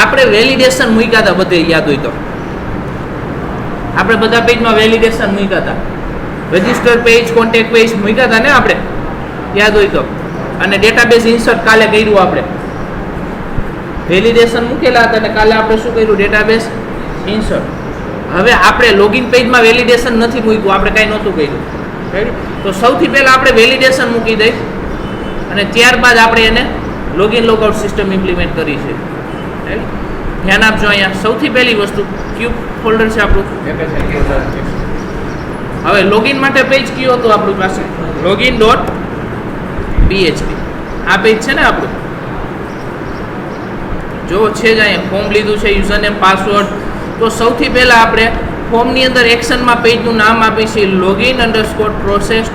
આપણે વેલિડેશન મૂક્યા હતા બધે, યાદ હોય તો આપણે બધા પેજમાં વેલિડેશન મૂક્યા હતા. રજિસ્ટર પેજ, કોન્ટેક્ટ પેજ મૂક્યા હતા ને આપણે, યાદ હોય તો. અને ડેટાબેઝ ઇન્સર્ટ કાલે કર્યું આપણે, વેલિડેશન મૂકેલા હતા અને કાલે આપણે શું કર્યું, ડેટાબેઝ ઇન્સર્ટ. હવે આપણે લોગિન પેજમાં વેલિડેશન નથી મૂક્યું, આપણે કાંઈ નહોતું કર્યું. તો સૌથી પહેલાં આપણે વેલિડેશન મૂકી દઈ અને ત્યારબાદ આપણે એને લોગિન લોગઆઉટ સિસ્ટમ ઇમ્પ્લિમેન્ટ કરી છે. ધ્યાન આપજો. અહીંયા સૌથી પહેલી વસ્તુ ક્યુબ ફોલ્ડર છે આપણું. હવે લોગિન માટે પેજ કયું હતું આપણી પાસે, login.php. આ પેજ છે ને આપણું, જો છે જ અહીંયા ફોર્મ લીધું છે, યુઝર નેમ, પાસવર્ડ. તો સૌથી પહેલા આપણે ફોર્મની અંદર એક્શનમાં પેજનું નામ આપી છે login_process.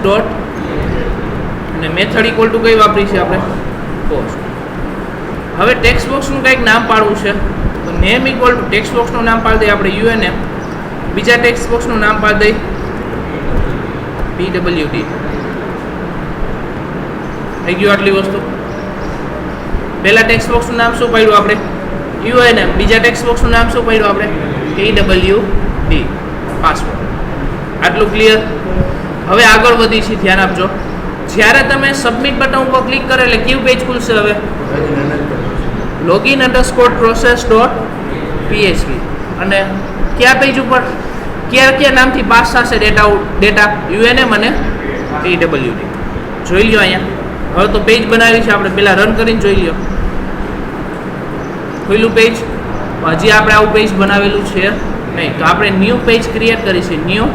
અને મેથડ ઇક્વલ ટુ કઈ વાપરી છે આપણે, પોસ્ટ. હવે ટેક્સ્ટ બોક્સનું કંઈક નામ પાડવું છે, તો નેમ ઇક્વલ ટુ ટેક્સ્ટ બોક્સનું નામ પાડી દઈએ આપણે UNM. બીજા ટેક્સ્ટ બોક્સનું નામ પાડી દઈએ PWD. થઈ ગયું આટલી વસ્તુ. પહેલા ટેક્સ્ટ બોક્સનું નામ શું પાડ્યું આપણે, UNM. બીજા ટેક્સ્ટ બોક્સનું નામ શું પાડ્યું આપણે, PWD, પાસવર્ડ. આટલું ક્લિયર. હવે આગળ વધી છે, ધ્યાન આપજો. જ્યારે તમે સબમિટ બટન ઉપર ક્લિક કરો એટલે કયું પેજ ખુલશે, હવે login_process.php. અને કયા પેજ ઉપર કયા નામથી પાસ થશે ડેટા UNM અને PWD. જોઈ લ્યો અહીંયા. હવે તો પેજ બનાવી છે આપણે, પહેલાં રન કરીને જોઈ લ્યો. ખુલ્લું પેજ, હજી આપણે આવું પેજ બનાવેલું છે નહીં. તો આપણે ન્યૂ પેજ ક્રિએટ કરી છે, ન્યૂ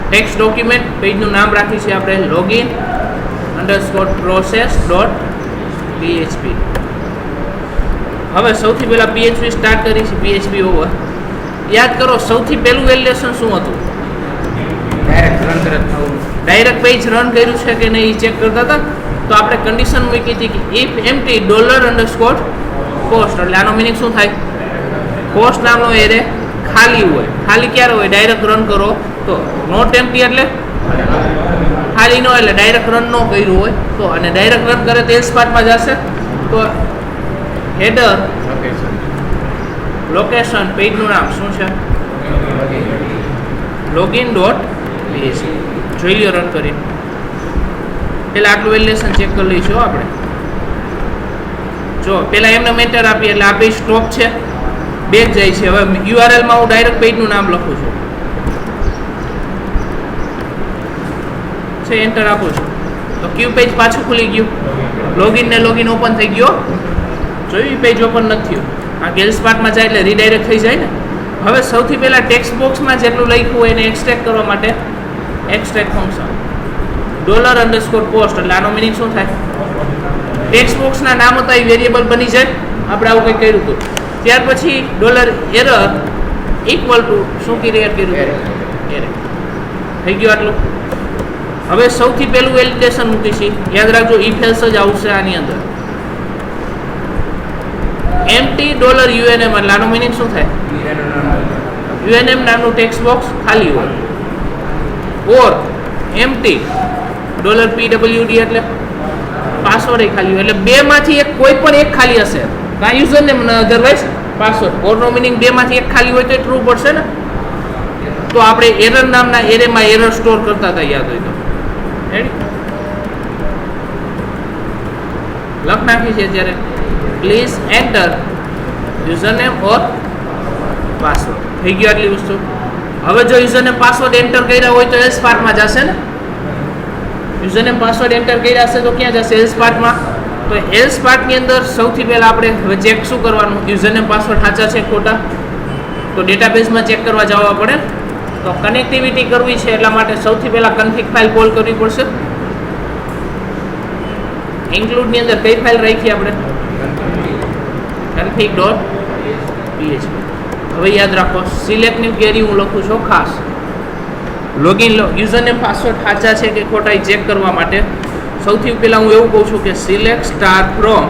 ટેક્સ્ટ ડોક્યુમેન્ટ. પેજનું નામ રાખી છે આપણે login_process.php. હવે સૌથી પહેલા PHP સ્ટાર્ટ કરી છે, PHP ઓવર. યાદ કરો સૌથી પહેલું વેલિડેશન શું હતું, ડાયરેક્ટ પેજ રન કર્યું છે કે નહીં એ ચેક કરતા હતા. તો આપણે કન્ડિશન મૂકી હતી કે if empty $_post. એટલે આનો મિનિંગ શું થાય, પોસ્ટ નામનો એરે ખાલી હોય. ખાલી ક્યારે હોય, ડાયરેક્ટ રન કરો તો. નોટ એમ્પ્ટી એટલે ખાલી ન, એટલે ડાયરેક્ટ રન ન કર્યું હોય તો. અને ડાયરેક્ટ રન કરે તો એલ્સ પાર્ટમાં જશે. તો હેડર, લોકેશન, પેજનું નામ શું છે, login.php. જોઈ લ્યો રન કરીને. પેલા આટલું વેલિડેશન ચેક કરી લઈશું આપણે. જો પેલા એમને મેટર આપી એટલે આ પેજ સ્ટોપ છે, બેક જાય છે. હવે URL માં હું ડાયરેક્ટ પેજનું નામ લખું છું, છે એન્ટર આપું છું, તો ક્યુ પેજ પાછું ખુલી ગયું. લોગિન ને લોગિન ઓપન થઈ ગયો. જોયું પેજ ઓપન નથી થયું. આ ગેલ્સ પાર્ટમાં જાય એટલે રીડાયરેક્ટ થઈ જાય ને. હવે સૌથી પહેલા ટેક્સ્ટ બોક્સમાં જેટલું લખ્યું હોય એને એક્સટ્રેક્ટ કરવા માટે એક્સટ્રેક્ટ ફંક્શન $_post. એટલે આનો મિનિંગ શું થાય, ટેક્સ્ટ બોક્સના નામ હતા એ વેરિયેબલ બની જાય. આપણે આવું કંઈક કર્યું હતું. ત્યાર પછી $error ઇક્વલ ટુ શું ક્રિએટ કર્યું, એરર. થઈ ગયું આટલું. હવે સૌથી પહેલું વેલિડેશન મૂકી છે, યાદ રાખજો if else જ આવશે આની અંદર. empty $UNM. એટલે આનો મિનિંગ શું થાય, UNM નામનું ટેક્સ્ટ બોક્સ ખાલી હોય. ઓર empty $PWD એટલે પાસવર્ડ ખાલી હોય. એટલે બે માંથી એક કોઈ પણ એક ખાલી હશે, કાં યુઝર નેમ અધરવાઇઝ પાસવર્ડ. ઓરનો મિનિંગ બે માંથી એક ખાલી હોય તો ટ્રુ પડશે ને. તો આપણે એરર નામના એરેમાં એરર સ્ટોર કરતા હતા, યાદ હોય તો. લખ નાખી છે અત્યારે, please enter username or password. થઈ ગયું આટલી વસ્તુ. હવે જો યુઝરનેમ પાસવર્ડ એન્ટર કર્યા હોય તો એલ્સ પાર્ટમાં જશે ને. યુઝરનેમ પાસવર્ડ એન્ટર કર્યા હશે તો ક્યાં જશે, એલ્સ પાર્ટમાં. તો એલ્સ પાર્ટની અંદર સૌથી પહેલાં આપણે હવે ચેક શું કરવાનું, યુઝરનેમ પાસવર્ડ સાચા છે ખોટા, તો ડેટાબેઝમાં ચેક કરવા જવા પડે. તો કનેક્ટિવિટી કરવી છે એટલા માટે સૌથી પહેલાં કન્ફિગ ફાઇલ કોલ કરવી પડશે. ઇન્ક્લુડની અંદર કઈ ફાઇલ રાખી આપણે, config.php. હવે યાદ રાખો સિલેક્ટની ક્વેરી હું લખું છું ખાસ. લોગિન યુઝરનેમ પાસવર્ડ સાચા છે કે ખોટા એ ચેક કરવા માટે સૌથી પહેલાં હું એવું કહું છું કે સિલેક્ટ સ્ટાર ફ્રોમ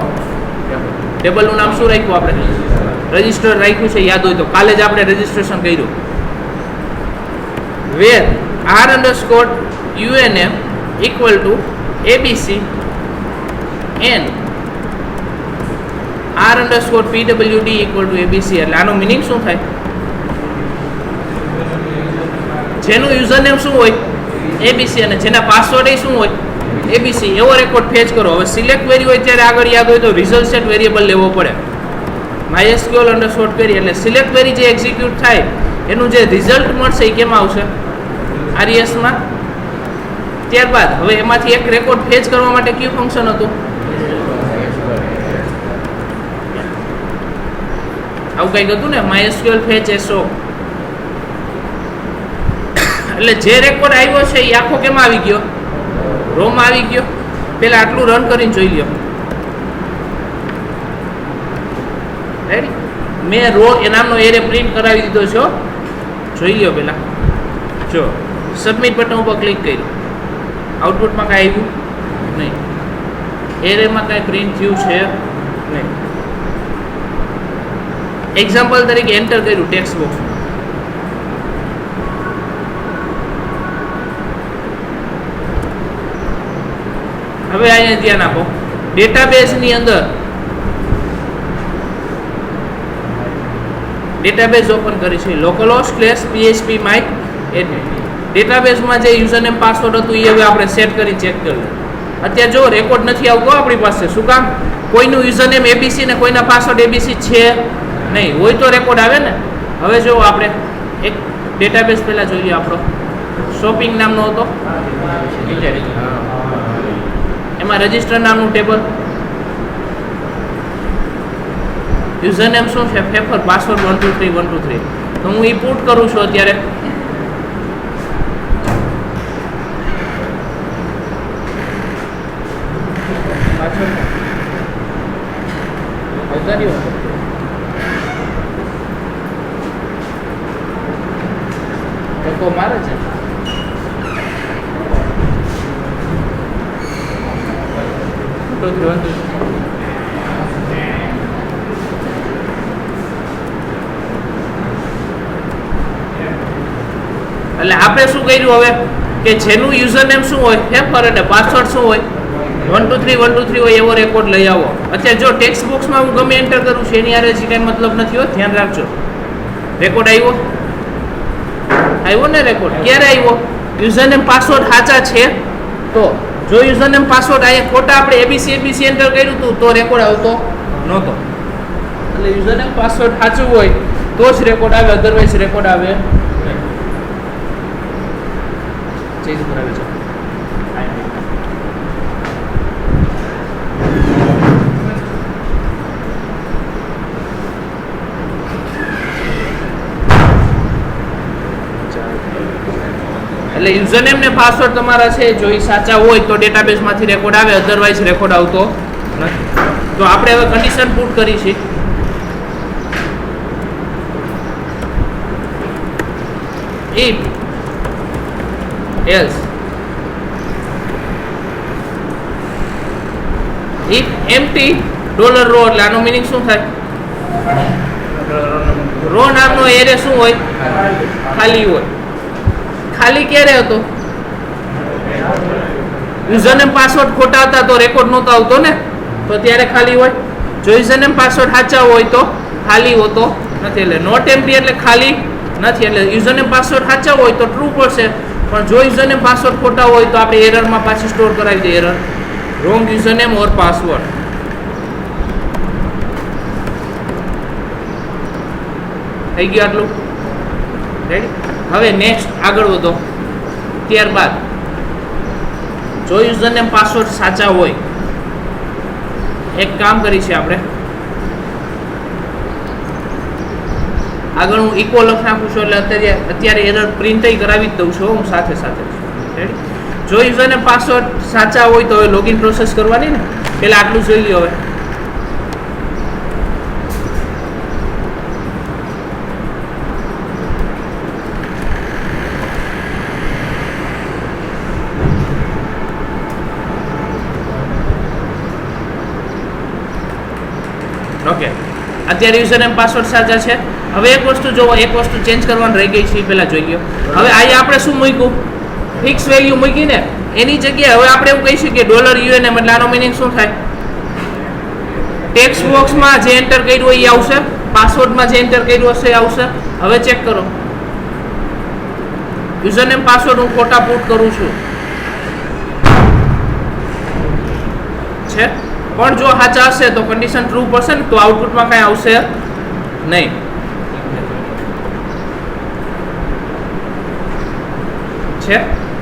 ટેબલનું નામ શું રાખ્યું આપણે, રજિસ્ટર રાખ્યું છે, યાદ હોય તો. કાલે જ આપણે રજિસ્ટ્રેશન કર્યું. where r_UNM equal to ABC and r_pwd equal to abc. એટલે આનો મિનિંગ શું થાય? જેનું યુઝરનેમ શું હોય abc અને જેના પાસવર્ડ એ શું હોય abc, એવો રેકોર્ડ ફેચ કરો. હવે સિલેક્ટ વેરી હોય ત્યારે આગળ યાદ હોય તો રિઝલ્ટ સેટ વેરિયેબલ લેવો પડે. mysql_query એટલે સિલેક્ટ વેરી જે એક્ઝિક્યુટ થાય એનું જે રિઝલ્ટ મળશે એ કેમાં આવશે? res માં. ત્યારબાદ હવે એમાંથી એક રેકોર્ડ ફેચ કરવા માટે કયું ફંક્શન હતું? આવું કંઈક હતું ને, mysql fetch so. એટલે જે રેકોર્ડ આવ્યો છે એ આખો કેમાં આવી ગયો? રો માં આવી ગયો. પેલા આટલું રન કરીને જોઈ લ્યો. રેડી? મેં રો એ નામનો એરે પ્રિન્ટ કરાવી દીધો છે. જોઈ લ્યો પેલા. જો સબમિટ બટન ઉપર ક્લિક કર્યું, આઉટપુટમાં કાંઈ આવ્યું નહીં, એરેમાં કાંઈ પ્રિન્ટ થયું છે નહીં. એક્ઝામ્પલ તરીકે એન્ટર કર્યું ટેક્સ્ટ બોક્સમાં. હવે અહીંયા ધ્યાન આપો, ડેટાબેઝની અંદર ડેટાબેઝ ઓપન કરી છે localhost/php/myadmin. ડેટાબેઝમાં જે યુઝરનેમ પાસવર્ડ હતું એ હવે આપણે સેટ કરી ચેક કરી. અત્યારે જો રેકોર્ડ નથી આવતો આપણી પાસે, શું કામ? કોઈનું યુઝરનેમ abc ને કોઈના પાસવર્ડ abc છે નહીં, હોય તો રેકોર્ડ આવે ને. હવે જો આપણે એક ડેટાબેઝ પહેલા જોઈએ, આપણો શોપિંગ નામનો હતો, એમાં રજિસ્ટર નામનું ટેબલ, યુઝરનેમ શું છે? ફેફર, પાસવર્ડ 123123. તો હું એ પુટ કરું છું અત્યારે. લોકો મારે છે. એટલે આપણે શું કર્યું હવે કે જેનું યુઝરનેમ શું હોય ફેફર અને પાસવર્ડ શું હોય 123123 હોય એવો રેકોર્ડ લઈ આવો. અત્યારે જો ટેક્સ્ટ બોક્સમાં હું ગમે એન્ટર કરું છું એની આરે કંઈ મતલબ નથી હોત, ધ્યાન રાખજો. રેકોર્ડ આવ્યો ને રેકોર્ડ ક્યારે આવ્યો? યુઝરનેમ પાસવર્ડ સાચા છે તો. જો યુઝરનેમ પાસવર્ડ અહીંયા ખોટા આપણે abc એન્ટર કર્યું હતું તો રેકોર્ડ આવતો નહોતો. એટલે યુઝરનેમ પાસવર્ડ સાચું હોય તો જ રેકોર્ડ આવે, અધરવાઇઝ રેકોર્ડ આવે નહીં. ચેન્જ કરાવે છે. એટલે યુઝરનેમ ને પાસવર્ડ તમારા છે જો એ સાચા હોય તો ડેટાબેઝમાંથી રેકોર્ડ આવે, અધરવાઇઝ રેકોર્ડ આવતો નથી. તો આપણે હવે કન્ડિશન પુટ કરી છે. if else if empty $row, એટલે આનો મિનિંગ શું થાય? રો નામનો એરે શું હોય? ખાલી હોય. ખાલી ક્યારે હતો? યુઝરનેમ પાસવર્ડ ખોટા હતા તો રેકોર્ડ નહોતો આવતો ને, તો ત્યારે ખાલી હોય. જો યુઝરનેમ પાસવર્ડ સાચા હોય તો ખાલી હોતો નથી. એટલે નોટ એમ્પ્ટી એટલે ખાલી નથી. એટલે યુઝરનેમ પાસવર્ડ સાચા હોય તો ટ્રુ પડશે, પણ જો યુઝરનેમ પાસવર્ડ ખોટા હોય તો આપણે એરરમાં પાછી સ્ટોર કરાવી દઈએ error wrong username or password. થઈ ગયું આટલું? રેડી? હવે નેક્સ્ટ આગળ વધો. ત્યારબાદ જો યુઝરનેમ પાસવર્ડ સાચા હોય, એક કામ કરી છે આપણે, આગળ હું ઇક્વો લખ નાખું છું એટલે અત્યારે એરર પ્રિન્ટ કરાવી જ દઉં છું હું સાથે સાથે. રેડી? જો યુઝરનેમ પાસવર્ડ સાચા હોય તો હવે લોગિન પ્રોસેસ કરવાની ને, પહેલાં આટલું જોઈ લો. હવે ઓકે, અત્યારે યુઝરનેમ પાસવર્ડ સાચા છે. હવે એક વસ્તુ જોવો, એક વસ્તુ ચેન્જ કરવાની રહી ગઈ છે એ પહેલાં જોઈ લો. હવે અહીંયા આપણે શું મૂક્યું? ફિક્સ વેલ્યુ મૂકી ને, એની જગ્યાએ હવે આપણે એવું કહી શકીએ $UNM, એટલે આનો મિનિંગ શું થાય? ટેક્સ્ટ બોક્સમાં જે એન્ટર કર્યું હોય એ આવશે, પાસવર્ડમાં જે એન્ટર કર્યું હશે એ આવશે. હવે ચેક કરો, યુઝર નેમ પાસવર્ડ હું ખોટા પુટ કરું છું છે, પણ જો સાચા હશે તો કન્ડિશન ટ્રુ પડશે ને, તો આઉટપુટમાં કઈ આવશે નહીં. છે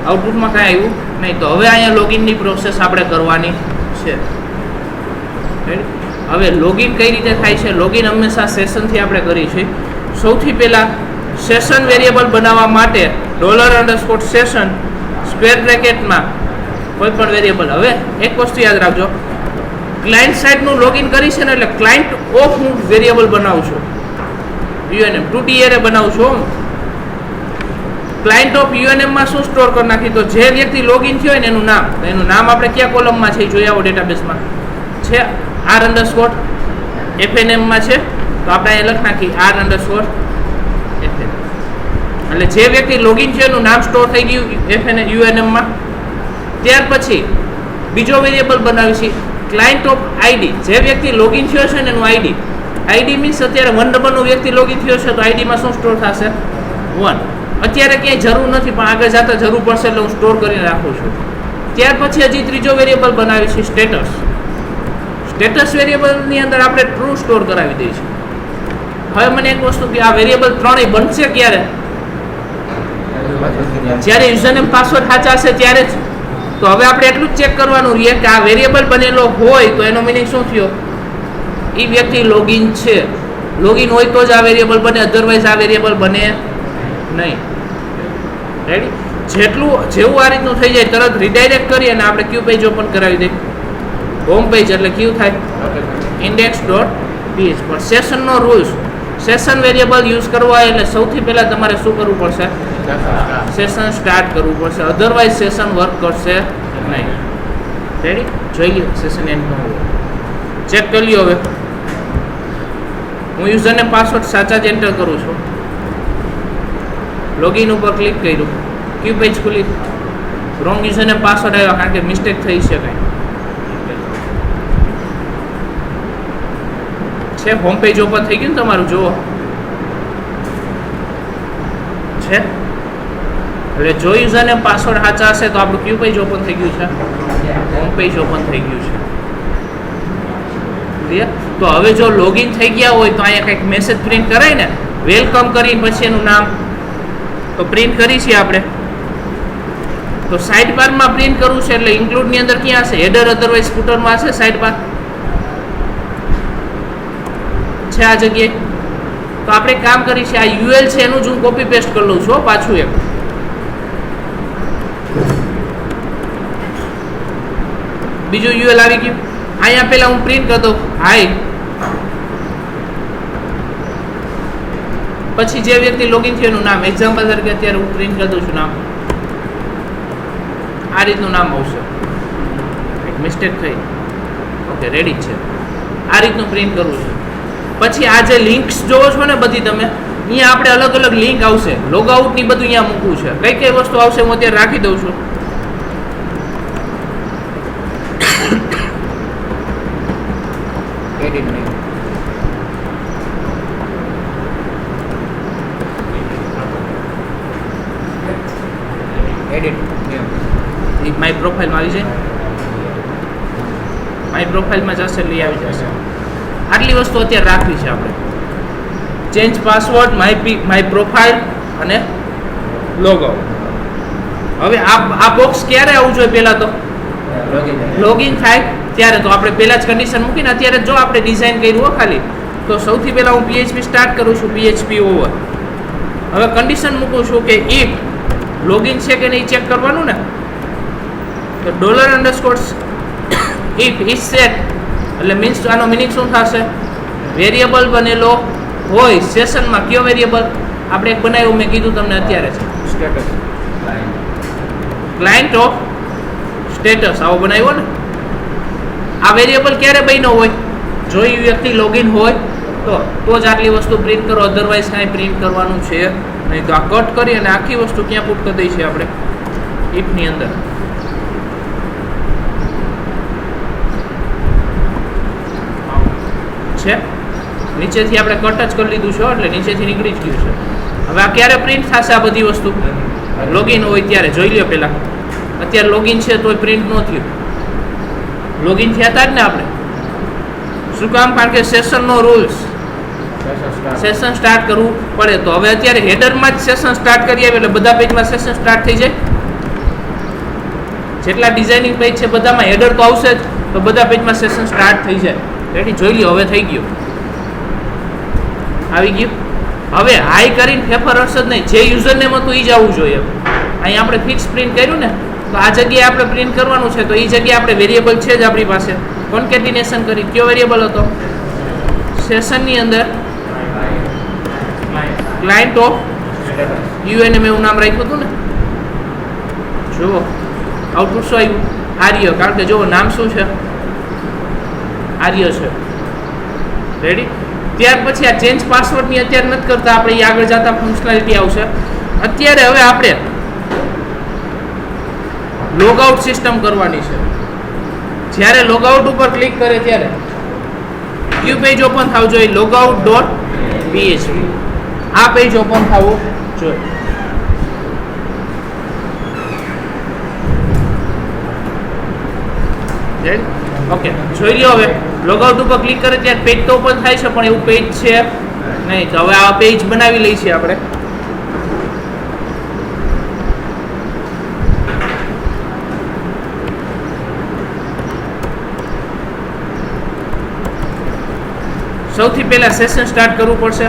આઉટપુટમાં કઈ આવ્યું નહીં. તો હવે અહીંયા લોગિનની પ્રોસેસ આપણે કરવાની છે. હવે લોગિન કઈ રીતે થાય છે? લોગિન હંમેશા સેશનથી આપણે કરી છે. સૌથી પહેલા સેશન વેરિયેબલ બનાવવા માટે $_session સ્ક્વેર બ્રેકેટમાં કોઈ પણ વેરિયેબલ. હવે એક વસ્તુ યાદ રાખજો, ક્લાયન્ટ સાઇડનું લોગિન કરી છે ને એટલે ક્લાયન્ટ ઓફ હું વેરિયેબલ બનાવું છું, UNM 2D એરે બનાવું છું. ક્લાયન્ટ ઓફ UNM માં શું સ્ટોર કરી નાખી? તો જે વ્યક્તિ લોગિન થયો હોય ને એનું નામ આપણે કયા કોલમમાં છે જોઈ આવો ડેટાબેઝમાં છે, r_fnm માં છે, તો આપણે અહીંયા લખી નાખી r_fnm. એટલે જે વ્યક્તિ લોગિન છે એનું નામ સ્ટોર થઈ ગયું UNM માં. ત્યાર પછી બીજો વેરિયેબલ બનાવી છે ક્લાયન્ટ ઓફ ID. જે વ્યક્તિ લોગિન થયો છે ને એનું ID મીન્સ અત્યારે 1 નંબરનો વ્યક્તિ લોગિન થયો છે તો ID માં શું સ્ટોર થશે? 1. અત્યારે ક્યાંય જરૂર નથી પણ આગળ જતા જરૂર પડશે એટલે હું સ્ટોર કરીને રાખું છું. ત્યાર પછી હજી ત્રીજો વેરિયેબલ બનાવી છે સ્ટેટસ વેરિયેબલની અંદર આપણે ટ્રુ સ્ટોર કરાવી દઈએ છીએ. હવે મને એક વસ્તુ કે આ વેરિયેબલ ત્રણેય બનશે ક્યારે? જ્યારે યુઝરનેમ પાસવર્ડ સાચા હશે ત્યારે જ. તો હવે આપણે એટલું જ ચેક કરવાનું રહીએ કે આ વેરિયેબલ બનેલો હોય તો એનો મિનિંગ શું થયો? એ વ્યક્તિ લોગિન છે. લોગિન હોય તો જ આ વેરિયેબલ બને, અધરવાઇઝ આ વેરિયેબલ બને નહીં. રેડી? જેવું આ રીતનું થઈ જાય તરત રીડાયરેક્ટ કરી અને આપણે ક્યુ પેજ ઓપન કરાવી દઈએ. હોમ પેજ એટલે ક્યુ થાય index.php. પણ સેશનનો રૂલ્સ, સેશન વેરિયેબલ યુઝ કરવો હોય એટલે સૌથી પહેલાં તમારે શું કરવું પડશે? સેશન સ્ટાર્ટ કરવું પડશે, અધરવાઇઝ સેશન વર્ક કરશે નહીં. રેડી? જોઈ લો સેશન એન્ડ ન હોય. ચેક કરી લ્યો. હવે હું યુઝરને પાસવર્ડ સાચા જ એન્ટર કરું છું. લોગિન ઉપર ક્લિક કર્યું, ક્યુ પેજ ખુલી, રોંગ યુઝરને પાસવર્ડ આવ્યો કારણ કે મિસ્ટેક થઈ છે કંઈ છે. હોમ પેજ ઓપન થઈ ગયું ને તમારું, જુઓ છે. એટલે જો યુઝરને પાસવર્ડ સાચા હશે તો આપણું ક્યુ પેજ ઓપન થઈ ગયું છે, હોમ પેજ ઓપન થઈ ગયું છે. ક્લિયર? તો હવે જો લોગિન થઈ ગયા હોય તો અહીંયા કંઈક મેસેજ પ્રિન્ટ કરાય ને, વેલકમ કરી પછી એનું નામ તો પ્રિન્ટ કરી છે આપણે. તો સાઇડ બારમાં પ્રિન્ટ કરવું છે એટલે ઇન્ક્લુડની અંદર ક્યાં હશે? હેડર અધરવાઇઝ ફૂટરમાં હશે સાઇડ બાર છે આ જગ્યાએ. તો આપણે કામ કરી છે, આ UL છે એનું જ હું કોપી પેસ્ટ કરી લઉં છું પાછું એક. બીજું UL આવી ગયું. અહીંયા પહેલા હું પ્રિન્ટ કરી દઉં હાય, પછી જે વ્યક્તિ લોગિન થયું એનું નામ, એક્ઝામ્પલ તરીકે અત્યારે હું પ્રિન્ટ કરી દઉં છું નામ, આ રીતનું નામ આવશે. એક મિસ્ટેક થઈ, ઓકે રેડી છે. આ રીતનું પ્રિન્ટ કરવું છે. પછી આ જે લિંક્સ જોવો છો ને બધી તમે, અહીંયા આપણે અલગ અલગ લિંક આવશે, લોગઆઉટની બધું અહીંયા મૂકવું છે. કઈ કઈ વસ્તુ આવશે હું અત્યારે રાખી દઉં છું. માય પ્રોફાઇલમાં આવી જાય, માય પ્રોફાઇલમાં જશે એટલે આવી જશે. આટલી વસ્તુ અત્યારે રાખવી છે આપણે. ચેન્જ પાસવર્ડ, માય પ્રોફાઇલ અને લોગઆઉટ. હવે આ બોક્સ ક્યારે આવવું જોઈએ? પહેલાં તો લોગિન થાય ત્યારે. તો આપણે પહેલાં જ કન્ડિશન મૂકીને અત્યારે જો આપણે ડિઝાઇન કર્યું હોય ખાલી, તો સૌથી પહેલાં હું PHP સ્ટાર્ટ કરું છું, PHP ઓવર. હવે કન્ડિશન મૂકું છું કે ઇફ લોગિન છે કે નહીં ચેક કરવાનું ને, તો $_if is set એટલે મીન્સ આનો મિનિંગ શું થશે? વેરિયેબલ બનેલો હોય સેશનમાં. કયો વેરિયેબલ? આપણે એક બનાવ્યું, મેં કીધું તમને અત્યારે છે, સ્ટેટસ. ક્લાયન્ટ ઓફ સ્ટેટસ આવો બનાવ્યો ને. આ વેરિયેબલ ક્યારે બન્યો હોય? જો એ વ્યક્તિ લોગિન હોય તો જ આટલી વસ્તુ પ્રિન્ટ કરો, અધરવાઇઝ કાંઈ પ્રિન્ટ કરવાનું છે નહીં. તો આ કટ કરી અને આખી વસ્તુ ક્યાં પુટ કરી દઈ છે આપણે? ઇફની અંદર. છે નીચેથી આપણે કટ જ કરી લીધું છે એટલે નીચેથી નીકળી જ ગયું છે. હવે આ ક્યારે પ્રિન્ટ થશે આ બધી વસ્તુ? લોગિન હોય ત્યારે. જોઈ લ્યો પહેલાં. અત્યારે લોગિન છે તોય પ્રિન્ટ ન થયું. લોગિન થયા હતા જ ને આપણે. શું કામ? કારણ કે સેશનનો રૂલ્સ, સેશન સ્ટાર્ટ કરવું પડે. તો હવે અત્યારે હેડરમાં જ સેશન સ્ટાર્ટ કરીએ એટલે બધા પેજમાં સેશન સ્ટાર્ટ થઈ જાય. જેટલા ડિઝાઇનિંગ પેજ છે બધામાં હેડર તો આવશે જ, તો બધા પેજમાં સેશન સ્ટાર્ટ થઈ જાય. રેડી? જોઈ લ્યો હવે થઈ ગયું, આવી ગયું. હવે હાઈ કરીને ફેફર હશે જ નહીં. જે યુઝર નેમ હતું એ જ આવવું જોઈએ. અહીં આપણે ફિક્સ પ્રિન્ટ કર્યું ને, તો આ જગ્યાએ આપણે પ્રિન્ટ કરવાનું છે. તો એ જગ્યાએ આપણે વેરિયેબલ છે જ આપણી પાસે. કોન્કેટિનેશન કરી. કયો વેરિયેબલ હતો? સેશનની અંદર ક્લાયન્ટ ઓફ યુએનએમ એવું નામ રાખ્યું હતું ને. જુઓ આઉટપુટ શું આવ્યું? આર્ય. કારણ કે જુઓ નામ શું છે? આર્ય છે. રેડી? ત્યાર પછી આ ચેન્જ પાસવર્ડની અત્યારે નથી કરતા આપણે, એ આગળ જતા ફંક્શનાલિટી આવશે. અત્યારે હવે આપણે લોગઆઉટ સિસ્ટમ કરવાની છે. જ્યારે લોગઆઉટ ઉપર ક્લિક કરે ત્યારે ક્યુ પેજ ઓપન થવું જોઈએ? logout.php. આ પેજ ઓપન થવું જોઈએ. ઓકે, જોઈ લ્યો. હવે લોગઆઉટ ઉપર ક્લિક કરે ત્યારે પેજ તો ઓપન થાય છે, પણ એવું પેજ છે નહીં. તો હવે આ પેજ બનાવી લઈએ છીએ આપણે. સૌથી પહેલા સેશન સ્ટાર્ટ કરવું પડશે.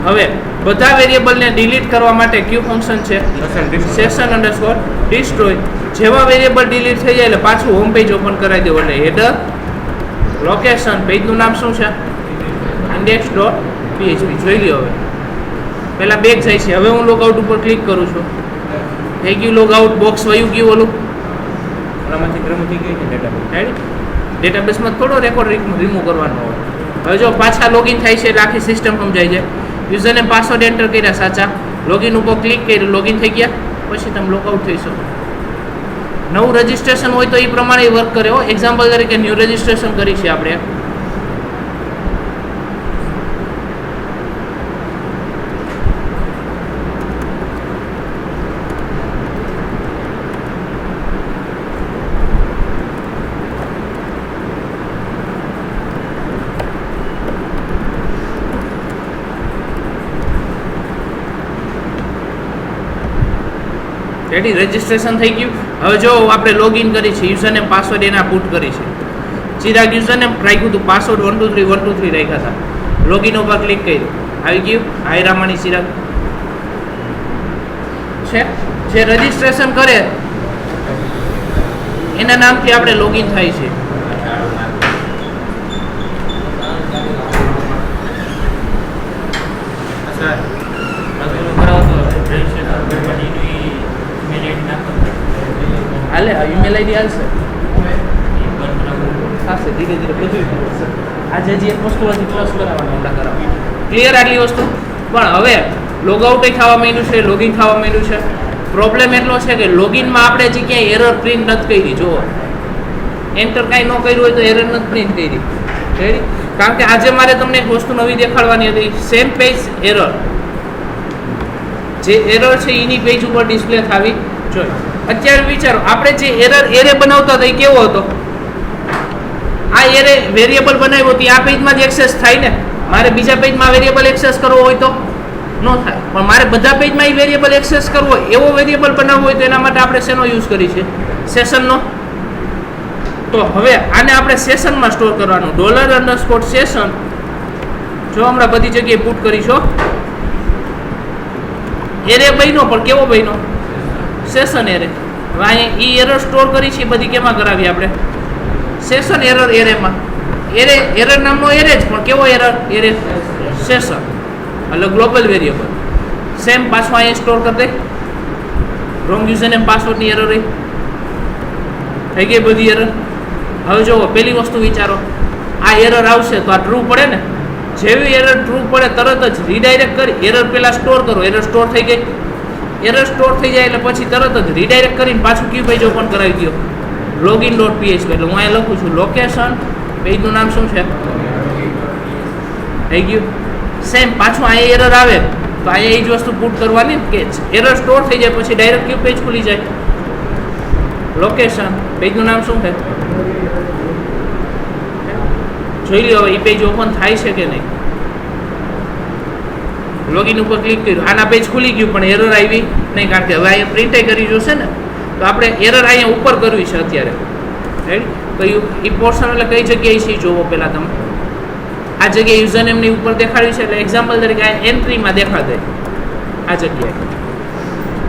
હવે બધા વેરિયેબલને ડિલીટ કરવા માટે ક્યુ ફંક્શન છે સેશન અંડરસ્કોર ડિસ્ટ્રોય. જેવા વેરિયેબલ ડિલીટ થઈ જાય એટલે પાછું હોમ પેજ ઓપન કરાવી દેવું. એટલે હેડર, લોકેશન, પેજનું નામ શું છે? index.php. જોઈ લ્યો. હવે પહેલાં બેક જાય છે. હવે હું લોગઆઉટ ઉપર ક્લિક કરું છું. થઈ ગયું લોગઆઉટ. બોક્સ વયું ગયું ઓલું. ડેટાબેસમાં થોડો રેકોર્ડ રિમૂવ કરવાનો હોય. હવે જો પાછા લોગિન થાય છે એટલે આખી સિસ્ટમ સમજાઈ જાય. યુઝરને પાસવર્ડ એન્ટર કર્યા સાચા, લોગિન ઉપર ક્લિક કર્યું, લોગિન થઈ ગયા, પછી તમે લોકઆઉટ થઈ શકો. નવું રજિસ્ટ્રેશન હોય તો એ પ્રમાણે વર્ક કરે. હો, એક્ઝામ્પલ તરીકે ન્યૂ રજિસ્ટ્રેશન કરી છે આપણે. રેડી? રજિસ્ટ્રેશન થઈ ગયું. હવે જો આપણે લોગિન કરી છે, યુઝરનેમ પાસવર્ડ એના પુટ કરી છે. ચિરાગ યુઝરનેમ રાખ્યું હતું, પાસવર્ડ 123 રાખ્યા હતા. લોગિન ઉપર ક્લિક કર્યું, આવી ગયું. હાય રામાણી ચિરાગ છે. જે રજિસ્ટ્રેશન કરે એના નામથી આપણે લોગિન થાય છે. હાલે ઈમેલ આઈડી હાલશે. થશે ધીરે ધીરે બધું. આજે હજી એક વસ્તુ હજી પ્લસ કરાવવાનું આપણે કરાવવાનું. ક્લિયર આટલી વસ્તુ? પણ હવે લોગઆઉટ થવા માંડ્યું છે, લોગિન થવા માંડ્યું છે. પ્રોબ્લેમ એટલો છે કે લોગિનમાં આપણે જે ક્યાંય એરર પ્રિન્ટ નથી કરી. જુઓ, એન્ટર કાંઈ ન કર્યું હોય તો એરર નથી પ્રિન્ટ કરી. રેડી? કારણ કે આજે મારે તમને એક વસ્તુ નવી દેખાડવાની હતી. સેમ પેજ એરર, જે એરર છે એની પેજ ઉપર ડિસ્પ્લે થવી જોઈએ. અત્યારે વિચારો, આપણે જે એરે બનાવતા હતા એ કેવો હતો? આ એરે વેરિયેબલ બનાવ્યો તો આ પેજમાં જ એક્સેસ થાય ને. મારે બીજા પેજમાં વેરિયેબલ એક્સેસ કરવો હોય તો ન થાય. પણ મારે બધા પેજમાં એ વેરિયેબલ એક્સેસ કરવો હોય, એવો વેરિયેબલ બનાવવો હોય તો એના માટે આપણે શેનો યુઝ કરી છે? સેશનનો. તો હવે આને આપણે સેશનમાં સ્ટોર કરવાનું. $_session. જો હમણાં બધી જગ્યાએ પુટ કરીશો. એરે બન્યો, પણ કેવો બન્યો? Session array. હવે અહીંયા ઈ એરર સ્ટોર કરી છે બધી કેમાં કરાવી આપણે? સેશન એરર એરેમાં. એરર નામનો એરે જ, પણ કેવો એરર? એરે સેશન એટલે ગ્લોબલ વેરિયેબલ. સેમ પાછું અહીંયા સ્ટોર કરી દે. રોંગ યુઝરનેમ પાસવર્ડની એરર રહી થઈ ગઈ બધી એરર. હવે જુઓ, પહેલી વસ્તુ વિચારો, આ એરર આવશે તો આ ટ્રુ પડે ને. જેવી એરર ટ્રુ પડે તરત જ રીડાયરેક્ટ કરી એરર પહેલાં સ્ટોર કરો. એરર સ્ટોર થઈ ગઈ. એરર સ્ટોર થઈ જાય એટલે પછી તરત જ રીડાયરેક્ટ કરીને પાછું ક્યુ પેજ ઓપન કરાવી દો. login.php. એટલે હું અહીંયા લખું છું લોકેશન પેજનું નામ શું છે? થઈ ગયું. સેમ પાછું અહીંયા એરર આવે તો અહીંયા એ જ વસ્તુ પુટ કરવાની કે એરર સ્ટોર થઈ જાય પછી ડાયરેક્ટ કયું પેજ ખુલી જાય? લોકેશન. પેજનું નામ શું છે? જોઈ લો હવે એ પેજ ઓપન થાય છે કે નહીં. લોગિન ઉપર ક્લિક કર્યું, આના પેજ ખુલી ગયું પણ એરર આવી નહીં, કારણ કે હવે અહીંયા પ્રિન્ટ કરી જોશે ને, તો આપણે એરર અહીંયા ઉપર કરવી છે અત્યારે. રાઈટ? તો એ પોર્શન એટલે કઈ જગ્યાએ છે જોવો પહેલાં તમે. આ જગ્યાએ યુઝરનેમની ઉપર દેખાડ્યું છે એટલે એક્ઝામ્પલ તરીકે આ એન્ટ્રીમાં દેખાડે આ જગ્યાએ.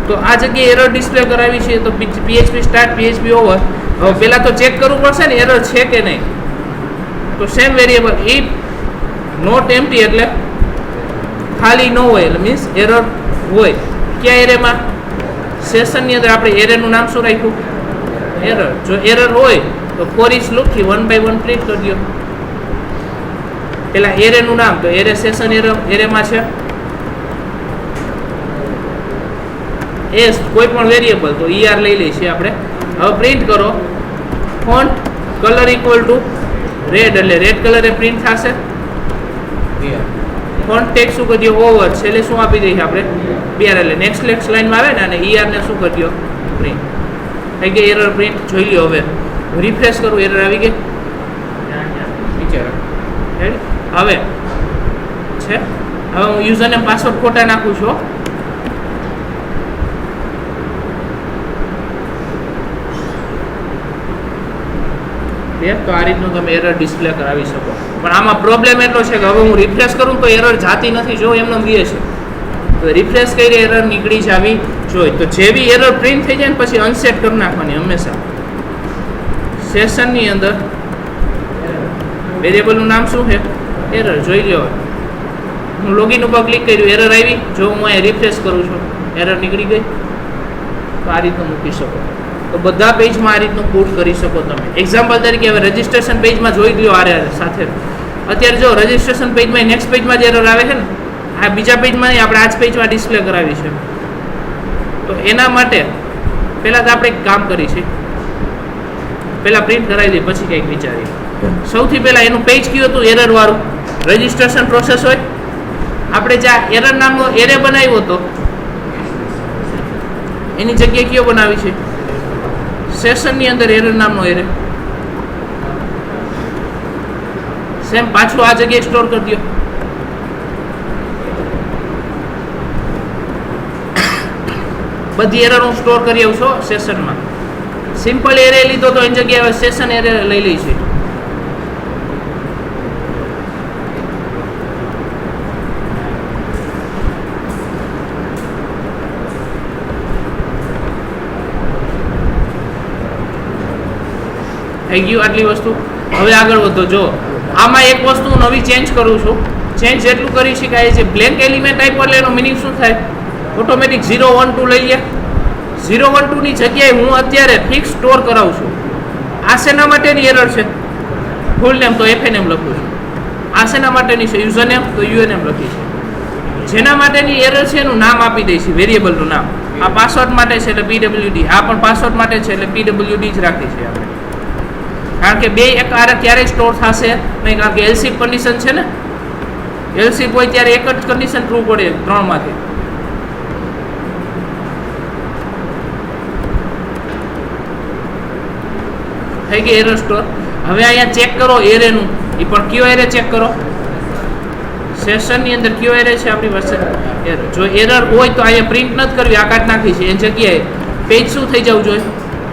તો આ જગ્યાએ એરર ડિસ્પ્લે કરાવી છે તો PHP સ્ટાર્ટ PHP ઓવર. હવે પહેલાં તો ચેક કરવું પડશે ને એરર છે કે નહીં. તો same variable if not empty એટલે ખાલી ન હોય એટલે મીન્સ એરર હોય. ક્યાં એરેમાં? સેશનની અંદર આપણે એરેનું નામ શું રાખ્યું? એરર. જો એરર હોય તો ફોર ઇચ લૂપથી 1 by 1 પ્રિન્ટ કરી દો. પેલા એરેનું નામ તો એરે સેશન એરેમાં છે એસ કોઈ પણ વેરિયેબલ તો ER લઈ લઈશું આપણે. હવે પ્રિન્ટ કરો font colour equal to red એટલે રેડ કલરે પ્રિન્ટ થશે. ફોન્ટ ટેક્સ શું કરી દો? ઓવર. છેલ્લે શું આપી દઈએ આપણે? BR એટલે નેક્સ્ટ લાઈનમાં આવે ને અને ER ને શું કરી દો? પ્રિન્ટ. થઈ ગઈ એરર પ્રિન્ટ. જોઈ લ્યો હવે રિફ્રેશ કરું એરર આવી ગઈ. હવે છે હવે હું યુઝરને પાસવર્ડ ખોટા નાખું છું. તો આ રીતનું તમે એરર ડિસ્પ્લે કરાવી શકો. પણ આમાં પ્રોબ્લેમ એટલો છે કે હવે હું રિફ્રેશ કરું તો એરર જાતી નથી, જો એમને દે છે. તો રિફ્રેશ કરી એરર નીકળી જાવી જોઈએ. તો જેવી એરર પ્રિન્ટ થઈ જાય ને પછી અનસેટ કરી નાખવાની હંમેશા. સેશનની અંદર વેરિયેબલનું નામ શું છે? એરર. જોઈ લો હું લોગિન ઉપર ક્લિક કર્યું એરર આવી. જો હું અહીંયા રિફ્રેશ કરું છું એરર નીકળી ગઈ. તો આ રીતનું મૂકી શકો. તો બધા પેજમાં આ રીતનું પુટ કરી શકો તમે. એક્ઝામ્પલ તરીકે હવે રજિસ્ટ્રેશન પેજમાં જોઈ લો આ સાથે. અત્યારે જો રજિસ્ટ્રેશન પેજમાં નેક્સ્ટ પેજમાં જ એરર આવે છે ને, આ બીજા પેજમાં નહીં, આપણે આ જ પેજમાં ડિસ્પ્લે કરાવી છે. તો એના માટે પહેલાં તો આપણે એક કામ કરીશું, પહેલાં પ્રિન્ટ કરાવી દઈએ પછી કંઈક વિચારીએ. સૌથી પહેલાં એનું પેજ કયું હતું? એરરવાળું રજિસ્ટ્રેશન પ્રોસેસ હોય. આપણે જ્યાં એરર નામનો એરે બનાવ્યો હતો એની જગ્યાએ કયો બનાવી છે? સેશનની અંદર એરર નામનો એરે. સેમ પાછું આ જગ્યાએ સ્ટોર કરી દો. બધી એરર હું સ્ટોર કરી આવું છું સેશનમાં. સિમ્પલ એરે લીધો તો એની જગ્યાએ હવે સેશન એરે લઈ લઈ છે. થઈ ગયું આટલી વસ્તુ. હવે આગળ વધો. જો આમાં એક વસ્તુ નવી ચેન્જ કરું છું. ચેન્જ જેટલું કરી શકાય છે. બ્લેન્ક એલિમેન્ટ આપ્યો એટલે એનો મિનિંગ શું થાય? ઓટોમેટિક 0 1 2 લઈ લે. 0 1 2 ની જગ્યાએ હું અત્યારે ફિક્સ સ્ટોર કરાવું છું. આ શેના માટેની એરર છે? ફૂલ નેમ તો FNM લખું છું. આ શેના માટેની છે? યુઝર નેમ તો UNM લખી છે. જેના માટેની એરર છે એનું નામ આપી દઈશું, વેરિયેબલનું નામ. આ પાસવર્ડ માટે છે એટલે PWD. આ પણ પાસવર્ડ માટે છે એટલે PWD જ રાખી છે આપણે. કારણ કે બે એક આરે ક્યારેય સ્ટોર થશે નહીં, કારણ કે એલસીફ કન્ડિશન છે ને. એલસીફ હોય ત્યારે એક જ કન્ડિશન ટ્રુ પડે ત્રણમાંથી. થઈ ગઈ એરર સ્ટોર. હવે અહીંયા ચેક કરો એરેનું. એ પણ કયો એરે ચેક કરો? સેશનની અંદર કયો એરે છે આપણી પાસે? એરર. જો એરર હોય તો અહીંયા પ્રિન્ટ નથી કરવી, આ કાઢ નાખી છે. એની જગ્યાએ પેજ શું થઈ જવું જોઈએ?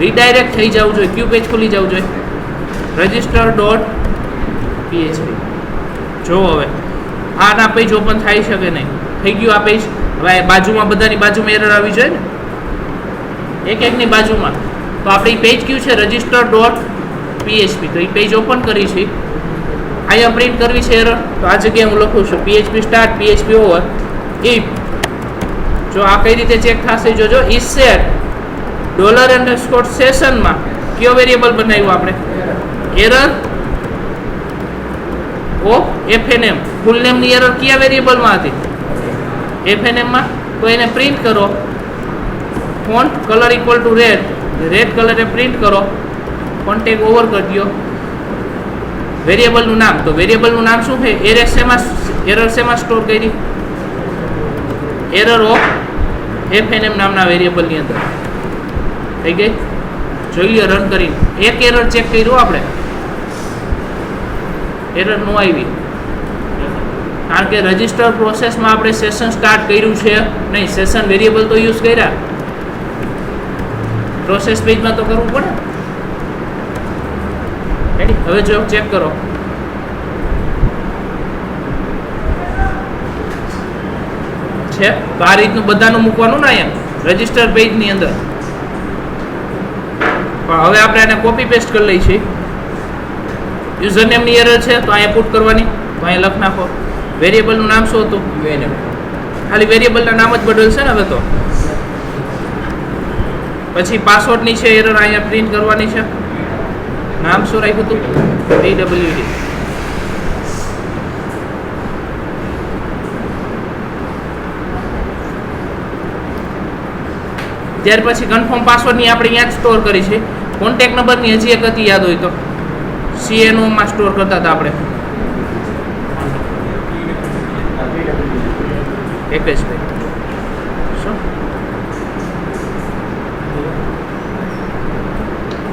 રીડાયરેક્ટ થઈ જવું જોઈએ. કયું પેજ ખુલી જવું જોઈએ? register.php. જો હવે આના પેજ ઓપન થાય છે કે નહીં? થઈ ગયું આ પેજ. હવે બાજુમાં બધાની બાજુમાં એરર આવી જોઈએ ને, એક એકની બાજુમાં. તો આપણે એ પેજ કયું છે? register.php. તો એ પેજ ઓપન કરી છે. અહીંયા પ્રિન્ટ કરવી છે એરર. તો આ જગ્યાએ હું લખું છું PHP start PHP over. If જો આ કઈ રીતે ચેક થશે જોજો. is set $_sessionમાં કયો વેરિયેબલ બનાવ્યું આપણે? Error of FNM. ફૂલ નેમની એરર કયા વેરિયેબલમાં હતી? FNM માં. તો એને પ્રિન્ટ કરો font colour equal to red. Red કલરે પ્રિન્ટ કરો. ફોન્ટ ટેગ ઓવર કરી દો. વેરિયેબલનું નામ, તો વેરિયેબલનું નામ શું છે? એરર શેમાં સ્ટોર કરી? એરર ઓફ FNM નામના વેરિયેબલની અંદર થઈ ગઈ. જોઈ લો રન કરીને, એક એરર ચેક કર્યું આપણે, એરર નો આવી, કારણ કે રજિસ્ટર પ્રોસેસમાં આપણે સેશન સ્ટાર્ટ કર્યું છે નહીં, સેશન વેરિયેબલ તો યુઝ કર્યા, પ્રોસેસ પેજમાં તો કરવું પડે. રેડી? હવે જો ચેક કરો, છે તો આ રીતનું બધાનું મૂકવાનું ને અહીંયા રજિસ્ટર પેજની અંદર. પણ હવે આપણે એને કોપી પેસ્ટ કરી લઈએ છીએ. યુઝરનેમની એરર છે તો અહીંયા પુટ કરવાની, તો અહીંયા લખ નાખો. વેરિયેબલનું નામ શું હતું? ખાલી વેરિયેબલના નામ જ બદલશે ને હવે તો. પછી પાસવર્ડની છે એરર અહીંયા પ્રિન્ટ કરવાની છે. નામ શું રાખ્યું હતું? PWD. ત્યાર પછી કન્ફર્મ પાસવર્ડની આપણે અહીંયા જ સ્ટોર કરી છે. કોન્ટેક્ટ નંબરની હજી એક હતી, યાદ હોય તો CNO માં સ્ટોર કરતા હતા આપણે. એક જ શું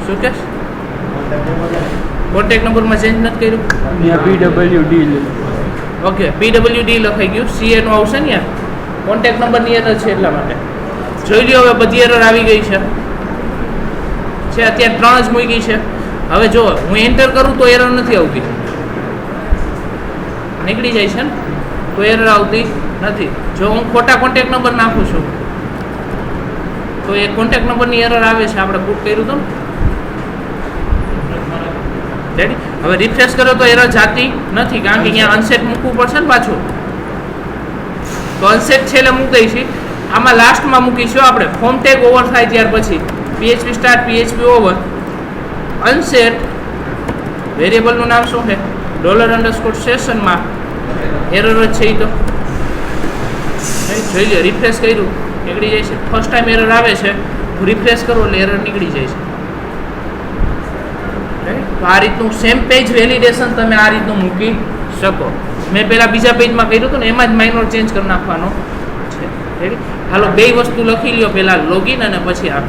શું કે કોન્ટેક્ટ નંબરમાં ચેન્જ નથી કર્યું? ઓકે, PWD લખાઈ ગયું, CNO આવશે ને યાર, કોન્ટેક્ટ નંબરની એરર છે એટલા માટે. જોઈ લ્યો હવે બધી એરર આવી ગઈ છે. અત્યારે 3 જ મૂકી છે. હવે જો હું એન્ટર કરું તો એરર નથી આવતી, નીકળી જાય છે ને, તો એરર આવતી નથી. જો હું ખોટા કોન્ટેક્ટ નંબર નાખું છું તો એ કોન્ટેક્ટ નંબરની એરર આવે છે. આપણે પુટ કર્યું હતું ને. રેડી? હવે રિફ્રેશ કરો તો એરર જાતી નથી, કારણ કે અહીંયા અનસેટ મૂકવું પડશે ને પાછું. તો અનસેટ છેલ્લે મૂકી દઈશું. આમાં લાસ્ટમાં મૂકીશું આપણે, ફોર્મ ટેગ ઓવર થાય ત્યાર પછી PHP start PHP over unset. વેરિયેબલનું નામ શું છે? $_sessionમાં એરર જ છે. એ તો જોઈ લો, રિફ્રેશ કર્યું નીકળી જાય છે. ફર્સ્ટ ટાઈમ એરર આવે છે, રિફ્રેશ કરો એટલે એરર નીકળી જાય છે. તો આ રીતનું સેમ પેજ વેલિડેશન તમે આ રીતનું મૂકી શકો. મેં પહેલાં બીજા પેજમાં કર્યું હતું ને, એમાં જ માઇનોર ચેન્જ કરી નાખવાનો છે. હાલો, બે વસ્તુ લખી લ્યો, પહેલાં લોગિન અને પછી આ.